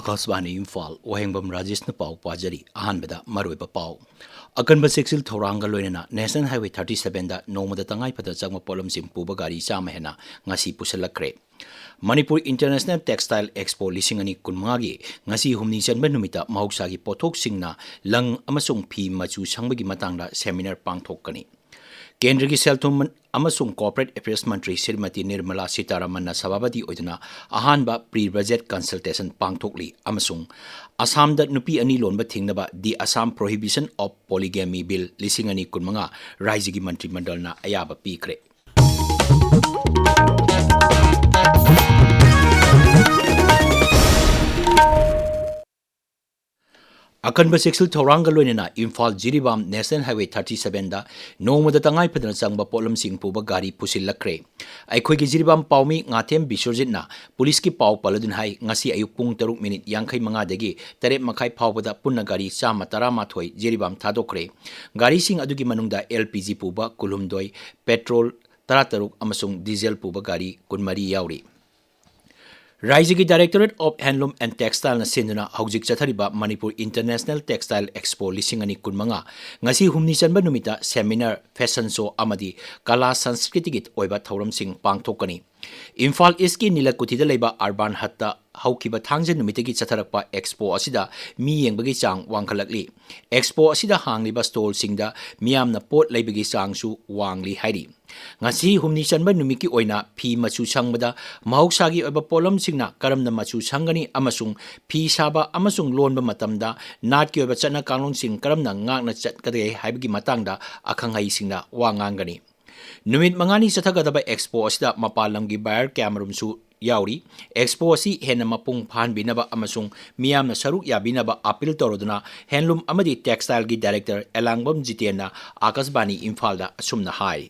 Akasbani Imphal Wahengbam Rajesh na pau pajari ahanbada maroiba pau akanba sexil thoranga loinena National Highway 37 da nomada tangai pada changma polom sim puba gari chama hena ngasi pusalakre Manipuri International Textile Expo lisingani kunmagi ngasi humni chanba numita mahoksagi pothok singna lang amasung phi machu sangbagi matangda seminar pangthokani Kendra ki Selthum amasung Cooperative Affairs Mantri Srimati Nirmala Sitaramanna Sababati oiduna ahanba pre-budget consultation pangthokli amasung Assam da nupi ani lonba thingnaba the Assam Prohibition of Polygamy Bill lisingani kunmanga Raijigi Mantri Mandalna ayaba pikre Akanba sexil thoranga loinena Imphal Jiribam National Highway 37 da nomada tangai padana changba polom sing puba gari pusilakre aikoi gi Jiribam paumi ngathem bisorjit na police ki pau paladun hai ngasi ayuk pung 3 minute yangkhai manga dagi tare makhai phawbada punna gari chama tarama thoi Jiribam thadokre gari sing adugi manungda LPG puba kulumdoi petrol tarataruk amasung diesel puba gari kunmari yauri Raijigi Directorate of Handloom and Textile na sinduna haujik chathariba Manipur International Textile Expo lisingani kunmanga ngasi humni chanba numita seminar fashion show amadi kala sanskriti git oiba thauram sing pangthokani Imphal East ki Nilakuthi da leiba Urban Hatta haukiba thangje numitagi chatharakpa expo asida mi yengbagi chang wangkhalakli expo asida hangliba stall singda miyamna pot leibagi changsu wangli hairi ngasi humni chanba numiki oina phi machu changbada mahoksagi oiba polom singna karamna machu changani amasung phi saba amasung lonba matamda nat ki oiba chana kanglong sing karamna ngakna chatkade haibagi matangda akhangai singna wangangani Numit mangani sathagadaba expo asida mapalamgi buyer camerum su yauri expo asi hena mapung phan binaba amasung miyamna saruk yabinaba appeal toroduna handloom amadi textile gi director Elangbam Jitena Akasbani Imphal da asumna hai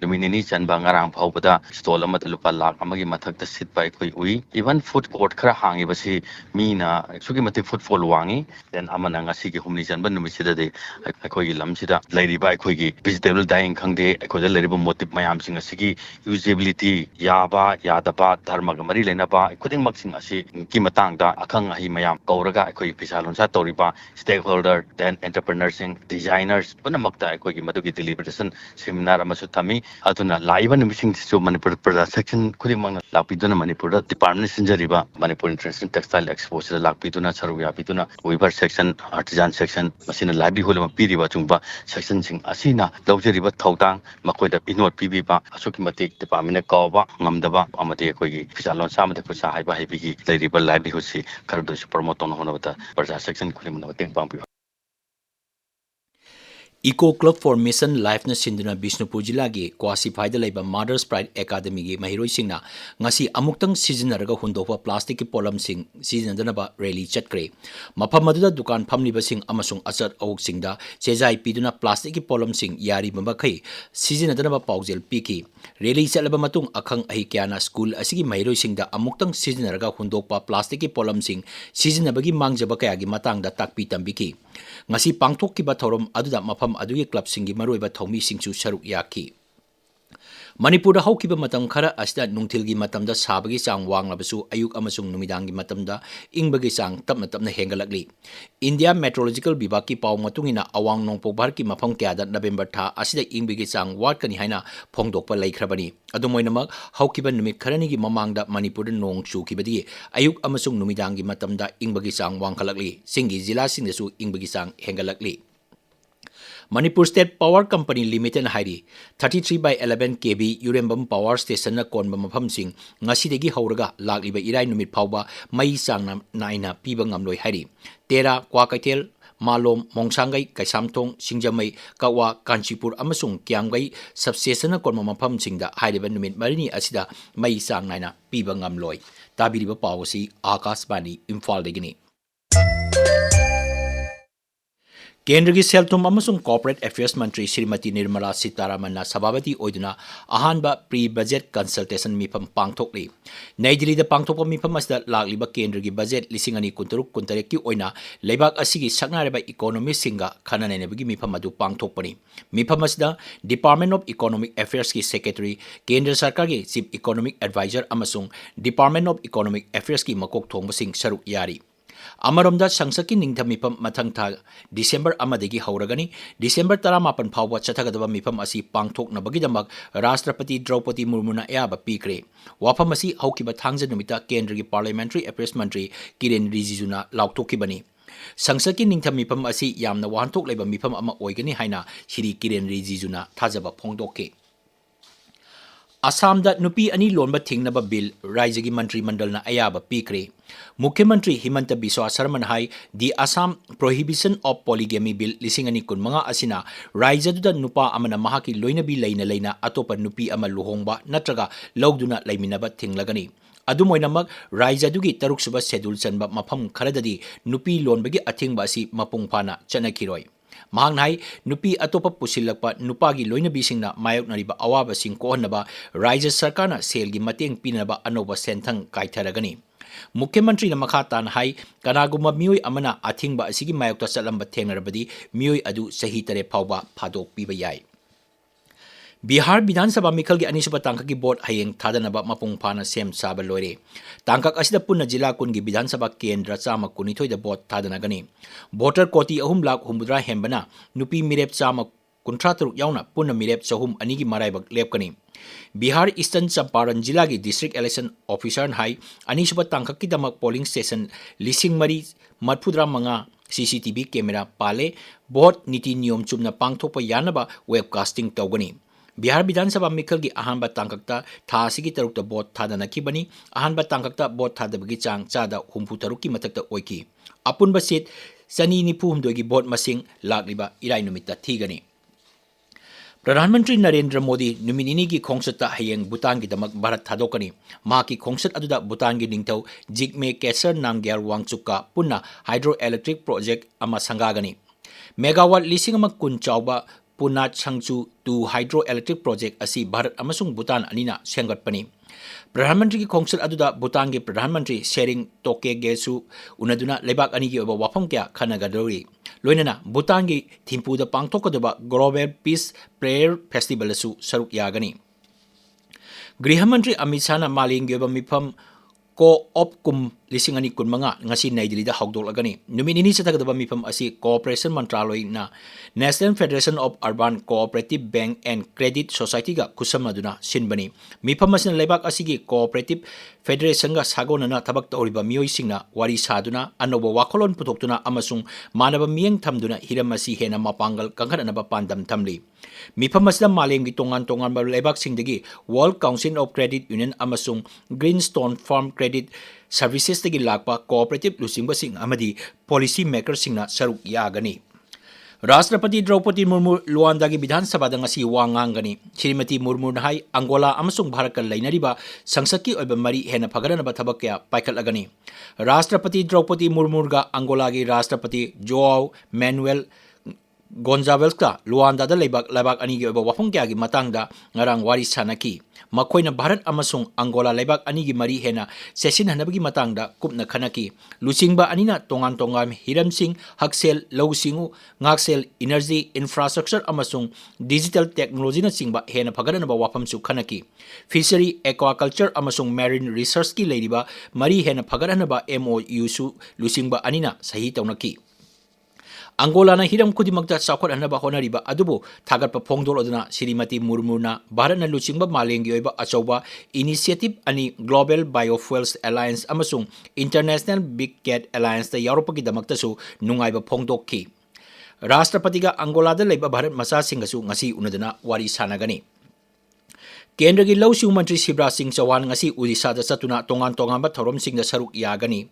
Luminini Chanba ngarang phawbada stall amata lupa lakh amagi mathakta sitpa ekhoi ui even food court khara hangi basi mina sugi matik footfall wangi then amana ngasi gi humni chanba numisida de ekhoi gi lamsida lairiba ekhoi gi vegetable dying khangde ekhoi da lairiba motive mayam sing asigi usability yaba yadaba dharma ga mari lena ba khuding mak sing asi ki matang da akhang ahi mayam kauraga ekhoi pisa lonsa toriba stakeholder then entrepreneurs sing designers punamakta ekhoi gi madugi deliberation seminar amasu thami aduna laiba numising so Manipur Prada section khudimang lakpiduna Manipur department sinjariba Manipur International Textile Expo sida lakpiduna saruya piduna weaver section artisan section masina livelihood ma piriba chungba section sing asina lawjariba thawtang makoida inot pibiba asuki matik department kawba ngamdaba amade koigi fisalon samade kusa haiba haibigi lairiba livelihood si kardo promote on honabata Prada section khudimang teng pangpi Eco Club for Mission Life na sinduna Bishnupur Jilla gi Kwasi Phaida leiba Mother's Pride Academy gi mahiroi singna ngasi amuktang seasonaraga hundokwa plastic ki polam sing seasonadana rally chatkre mafam aduda dukan phamliba sing amasung achat awuk singda chejai piduna plastic ki polam sing yari bamba khai seasonadana paujel piki rally chalaba matung akhang ahi kyana school asigi mahiroi singda amuktang seasonaraga hundokwa plastic ki polam sing seasonabagi mangjaba kaya gi matangda takpi tambiki ngasi pangthokkiba thorom aduda mafam adugi club singi maroiba thomi singchu saruk yaki Manipur da haukiba matam khara asida nungthilgi matamda sabagi chang wanglabasu ayuk amasung numidangi matamda ingbagi chang tapna tapna hengalakli India Meteorological Vibhag ki paw matungina awang nongpok bhar ki mafam kyada November tha asida ingbagi chang watkani haina phongdokpa laikhrabani adumoinamak haukiba numit kharani gi mamangda Manipur da nong chukibadi ayuk amasung numidangi matamda ingbagi chang wangkhalakli singi jila singdasu ingbagi chang hengalakli Manipur State Power Company Limited Hairi 33/11 kV Urembam Power Station na konba mafam sing ngasidegi hauraga lakliba irai numit phawba mai chang naina piba ngamloi hairi Tera Kwakaitel Malom Mongsangai Kaisamthong Singjamai Kawa Kanchipur amasung Kyamgai substation na konba mafam singda hairiba numit marini asida mai chang naina piba ngamloi tabiriba pawasi Akasbani Imphal degini Kendra ki Selthum amasung Corporate Affairs Mantri Srimati Nirmala Sitaramanna Sababati oiduna ahanba pre-budget consultation mifam pangthokli Nai Delhi da pangthokpa mifam asda lakliba Kendra ki budget lisingani kuntaruk kuntarek ki oina leibak asigi saknareba economist singa khananenebagi mifam adu pangthokpani mifam asda Department of Economic Affairs ki Secretary Kendra Sarkar ki Chief Economic Advisor amasung Department of Economic Affairs ki makok thongba sing saruk yari Amaramda Sangsaki Ningtham Mipam Mathang Tha December amadagi hauragani December 18 phawba chathagadaba mifam asi pangthoknabagidamak Rashtrapati Draupadi Murmuna ayaba pikre wafam asi haukiba thangja numita Kendragi Parliamentary Affairs Mantri Kiren Rijijuna lauktokibani Sangsaki Ningtham Mipam asi yamna wahanthok leba mifam ama oigani haina Shri Kiren Rijijuna thajaba phongdokke Assam da nupi ani lonba thingnaba bill Rajyagi Mantri Mandalna ayaba pikre Mukhyamantri Himanta Biswa Sarman hai the Assam Prohibition of Polygamy Bill lisingani kun mga asina Rajyaduda nupa amana mahaki loinabi laina atopa nupi ama luhongba natraga lawduna laiminaba thinglagani adumoinamag Rajyadugi taruk suba schedule chanba mafam kharadadi nupi lonbagi athingba asi mapungphana chanakiroi Mahangnai nupi atopa pusilakpa nupagi loinabisingna mayoknariba awabasing kohanaba Rajya Sarkarna selgi mateng pinaba anoba senthang kaitharagani Mukhyamantri na makhatan hai kanaguma miyoy amana athingba asigi mayokta chalamba thengnarabadi miyoy adu sahi tare phawba phadok piba yai Bihar Vidhan Sabha Mikhalgi Anisuba Tangkaki Board hayeng thadanaba mapungphana sem saba loire Tangkak asida punna jila kungi Vidhan Sabha Kendra chama kunithoi da board thadanagani voter koti 3 lakh humudra hembana nupi mirep chama kuntratruk yauna punna mirep chahum anigi maraibak lepkani Bihar Eastern Champaran Jila ki District Election Officer hai Anisuba Tangkak ki damak polling station lising mari matpudra manga CCTV camera pale board niti niyom chumna pangthokpa yanaba webcasting tawgani Bihar Vidhan Sabha Mikhalgi ahanba tangkakta tha asigi tarukta board thadanakibani ahanba tangkakta board thadabagi chang chada humpu tarukki mathakta oiki apunba seat chani nipu humdogi board masing lakliba irai numitta thigani Pradhan Mantri Narendra Modi numinini ki khongsat hayeng Bhutan ki damak Bharat thadokani ma ki khongsat aduda Bhutan ki ningthau Jigme Kesar Namgyal Wangchukka punna hydroelectric project ama sangagani megawatt lising ama kun chawba Punat Changchu 2 hydroelectric project asi Bharat amasung Bhutan anina sengatpani Pradhan Mantri ki khongsat aduda Bhutan ki Pradhan Mantri sharing toke gesu unaduna lebak ani ki oba wafam kya khanagadori loinana Bhutan ki thimpu da pangthokadaba Global Peace Prayer Festival su saruk yagani Griha Mantri Amit Shah na malingi oba mifam Co-op kum lisingani kun mga ngasi Naidili da hawdolagani numinini sa tagadaba mifam asi Cooperation Mantraloy na National Federation of Urban Cooperative Bank and Credit Society ga kusamaduna sinbani mifam asina lebak asigi Cooperative Federation ga sagona na tabak taoriba miyoy singna wari saduna anoba wakolon putoktuna amasung manaba miyeng thamduna hiram asi hena mapangal kanghanaba pandam thamli mifam asina malemgi tongan ba lebak singdagi World Council of Credit Union amasung Greenstone Farm Credit Services tagi lakpa cooperative lusingba sing amadi policy maker singna saruk yagani Rashtrapati Draupadi Murmu Luanda ki Vidhan Sabha da ngasi wangangani Srimati Murmu na hai Angola amasung Bharat ka lainariba sangsaki oiba mari hena phagarana thabak kya paikhalagani Rashtrapati Draupadi Murmu ga Angola ki Rashtrapati Joao Manuel Gonzalez ka Luanda da lebak ani gi oba wafang kya gi matang da ngarang wari sanaki makoina Bharat amasung Angola lebak ani gi mari hena session hanabagi matang da kupna khanaki lusingba anina tongan hiram sing haksel lawsingu ngaksel energy infrastructure amasung digital technology na singba hena phagarana ba wafam su khanaki fishery aquaculture amasung marine research ki leiriba mari hena phagarana ba MOU su lusingba anina sahi tawnaki Angola na hiram kudimakta sakot anaba honariba adubo thagatpa phongdol aduna Srimati Murmu na Bharat na luchingba malengi oiba achauba initiative ani Global Biofuels Alliance amasung International Big Cat Alliance ta yaropaki damakta su nungaiba phongdokki Rashtrapati ga Angola da leiba Bharat masa singasu ngasi unadana wari sanagani Kendra ki Law Siu Mantri Shivraj Singh Chauhan ngasi Odisha da satuna tongan ba thorom singda saruk yagani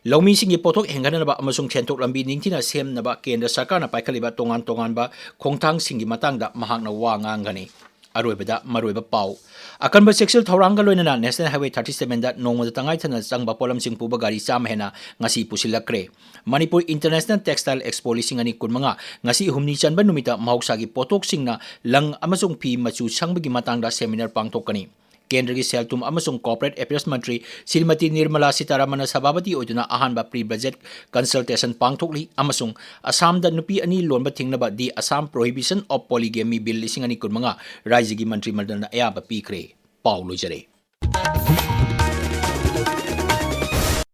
Lawmi singi potok hengganaba amasung thentok lambi ningthina semnaba Kendra Sarkarna paikhaliba tongan ba khongthang singi matangda mahakna wangangani aroibada maroiba pau akanba sexual thoranga loinana National Highway 37 da nongmoda tangai thana changba polam sing puba gari cham hena ngasi pusilakre Manipur International Textile Expo lising ani kunmanga ngasi humni chanba numita mahoksa gi potok singna lang amasung phi machu changbagi matangda seminar pangthokani Kendra ki Seltum amasung Corporate Affairs Mantri Srimati Nirmala Sitaramana Sabhabati oiduna ahanba pre-budget consultation pangthokli amasung Assam da nupi ani lonba thingnaba di Assam Prohibition of Polygamy Bill lising ani kunmanga Rajyagi Mantri Mandal na ayaba pikre Paulo Jare